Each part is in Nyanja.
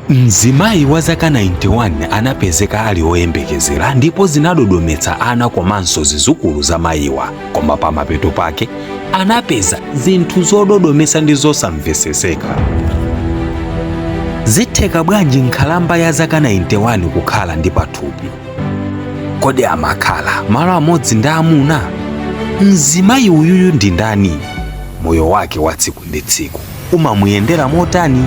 Mzimayi wa zaka 91 anapezeka ali oyembekezera ndipo zinadodometsa ana komanso zizukulu za mayiwa, koma pamapeto pake anapeza zinthu zododomesa ndi zosamveseseka. Zitheka bwanji nkhalamba ya zaka 91 kukhala ndi pathupi? Kodi amakhala malo amodzi ndi amuna? Mzimayi uyuyu ndi ndani? Moyo wake wa tsiku ndi tsiku umamuyendera motani?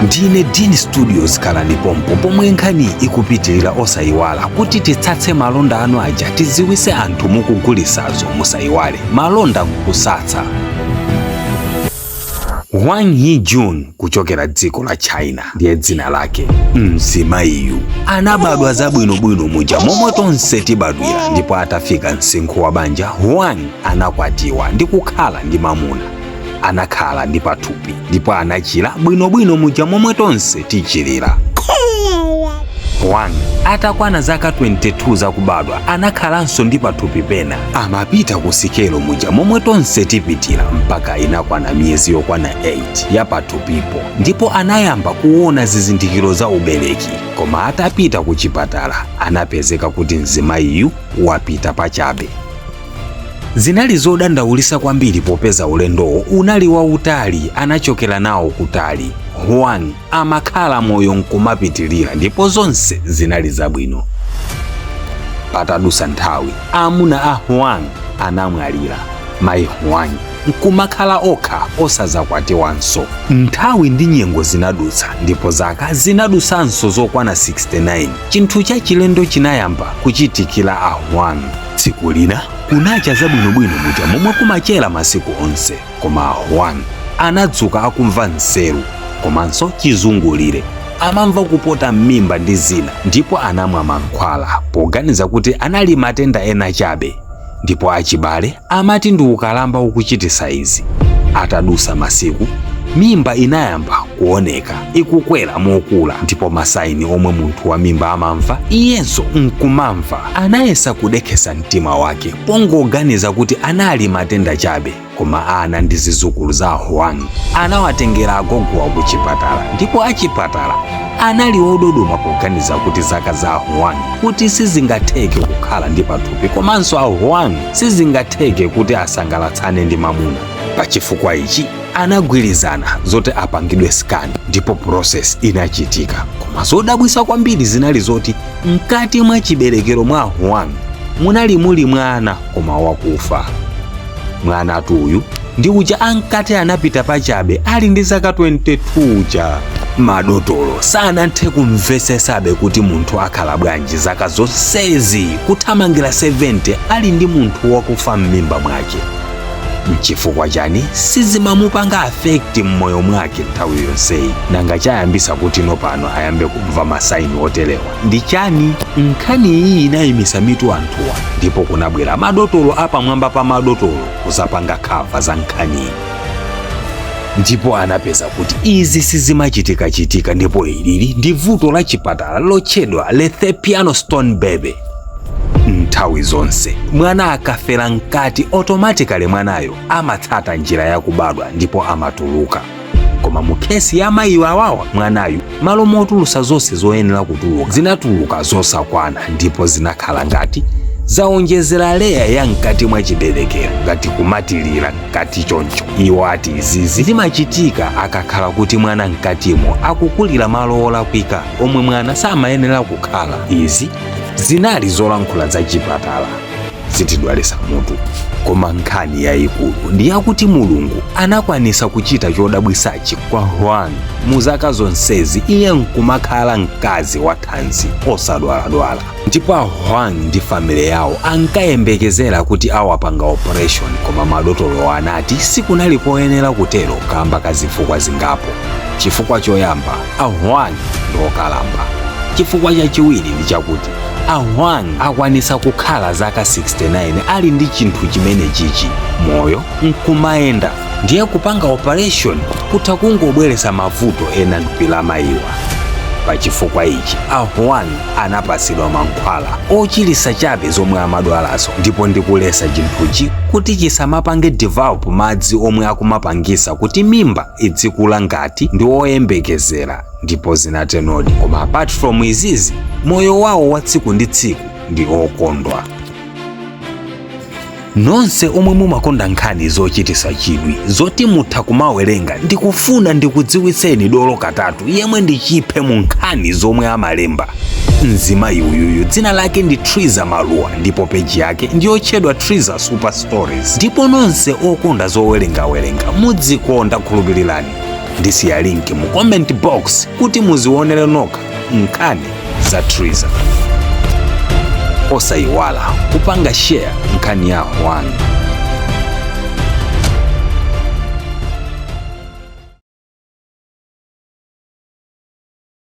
Ndine Dini Studios, khalani pompo pomwe nkhani ikupitirira osayiwala kuti titsatse malonda anu aja tiziwise anthu mukugulisazo musayiwale malonda nkusatsa. Wang Yijun kuchokera dziko la China ndiye dzina lake. Mzimayiyu anabadwa zabwinobwino muja momwe tonse tibadwira, ndipo atafika msinkhu wa banja Wang anakwatiwa ndi kukhala ndi mamuna. Anakhala ndi pathupi ndipo anachira bwinobwino muja momwe tonse tichirira. Wang atakwana zaka 22 zakubadwa anakhalanso ndi pathupi pena. Amapita ku sikelo muja momwe tonse tipitira mpaka inakwana miyezi yokwana 8 ya pathupipo, ndipo anayamba kuona zizindikiro za ubereki. Koma atapita ku chipatala anapezeka kuti mzimayiyu wapita pachabe. Zinali zodandaulitsa kwambiri popeza ulendowo unali wautali, anachokera nawo kutali. Wang amakhala moyo nkumapitirira ndipo zonse zinali zabwino. Patadusa nthawi amuna a Wang anamwalira. Mayi Wang nkumakhala okha osazakwatiwanso. Nthawi ndi nyengo zinadutsa ndipo zaka zinadusanso zokwana 69. Chinthu cha chilendo chinayamba kuchitikira a Wang. Tsiku lina kunacha zabwinobwino muja momwe kumachera masiku onse, koma Wang anadzuka akumva nseru komanso chizungulire. Amamva kupota m'mimba ndi zina, ndipo anamwa mankhwala poganiza kuti anali matenda ena chabe, ndipo achibale amati ndi ukalamba ukuchitisa izi. Atadusa masiku mimba inayamba kuoneka ikukwera mokula, ndipo masaini omwe munthu wa mimba amamva iyenso nkumamva. Anayesa kudekhesa mtima wake pongoganiza kuti anali matenda chabe, koma ana ndi zizukulu za Wang anawatengera agogo wa kuchipatala, ndipo achipatala anali ododoma poganiza kuti zaka za Wang kuti sizingatheke kukhala ndi pathupi, komanso Wang sizingatheke kuti asangalatsane ndi mamuna. Pachifukwa ichi anagwirizana zoti apangidwe scan, ndipo process inachitika. Koma zodabwisa kwambiri zinali zoti mkati mwa chiberekero mwa Wang munali muli mwana koma wakufa. Mwana uyu ndi uja ankati anapita pachabe ali ndi zaka 22 uja. Madotolo sanathe kumvesesabe kuti munthu akhala bwanji zaka zonsezi kuthamangira 70 ali ndi munthu wakufa m'mimba mwake. Mchifukwa chani sizimamupanga affect m'moyo mwake nthawi yonseyi, nanga chayambisa kuti nopano ayambe kumva masaini otelewa ndi chani? Nkhani iyi inayimisa mitu anthuwa, ndipo kunabwera madotolo apamwamba pa madotolo kuzapanga khava za nkhaniyi. Ndipo anapeza kuti izi sizimachitika, ndipo ilili ndi vuto la chipatala lotchedwa Lethapiano Stone Baby. Nthawi zonse mwana akafera mkati automatically mwanayo amatsata njira yakubadwa ndipo amatuluka. Koma mu kesi ya mayiwa awawa mwanayu malo motulusa zonse zoyenera kutuluka zinatuluka zosakwana, ndipo zinakhala ngati zaonjezera leya ya mkati mwa chiberekero ngati kumatilira mkati choncho. Iwo ati izizi zimachitika akakhala kuti mwana mkatimo akukulira malo olakwika omwe mwana samayenera kukhala. Izi zinali zolankhula za chipatala zitidwalisa mutu, koma nkhani yayikulu ndi yakuti Mulungu anakwanisa kuchita chodabwisachi kwa Wang. Mu zaka zonsezi iye nkumakhala mkazi wa thanzi osadwaladwala, ndipo Wang ndi family yawo ankayembekezera kuti awapanga operation, koma madotolo anati sikunali poyenera kutero kamba kazifukwa zingapo. Chifukwa choyamba Wang ndi okalamba. Chifukwa chachiwiri ndi chakuti Wang akwanisa kukhala zaka 69 ali ndi chinthu chimene chichi moyo nkumayenda, ndiye kupanga operation kutha kungobweresa mavuto ena mpila mayiwa. Pa chifukwa ichi a Juan anapasidwa mankhwala ochilisa chabe zomwe amadwalazo ndipo ndikulesa chinthuchi kuti chisamapange develop madzi omwe akumapangisa kuti mimba idzikula ngati ndi oyembekezera ndipo zinatenodi. Koma apart from izizi moyo wawo wa tsiku ndi tsiku ndi okondwa. Nonse omwe mumakonda nkhani zochitisa chidwi zoti mutha kumawerenga ndikufuna ndikudziwitseni dolo katatu yemwe ndichiphe mu nkhani zomwe amalemba. Mzimayi uyuyu dzina lake ndi Triza Maluwa ndipo peji yake ndiyotchedwa Triza Super Stories. Ndipo nonse okonda zowerengawerenga mudzikonda khulupirirani. Ndisiya link mu comment box kuti muzionere nokha nkhani za Triza. Osayiwala kupanga share nkhani ya Juan.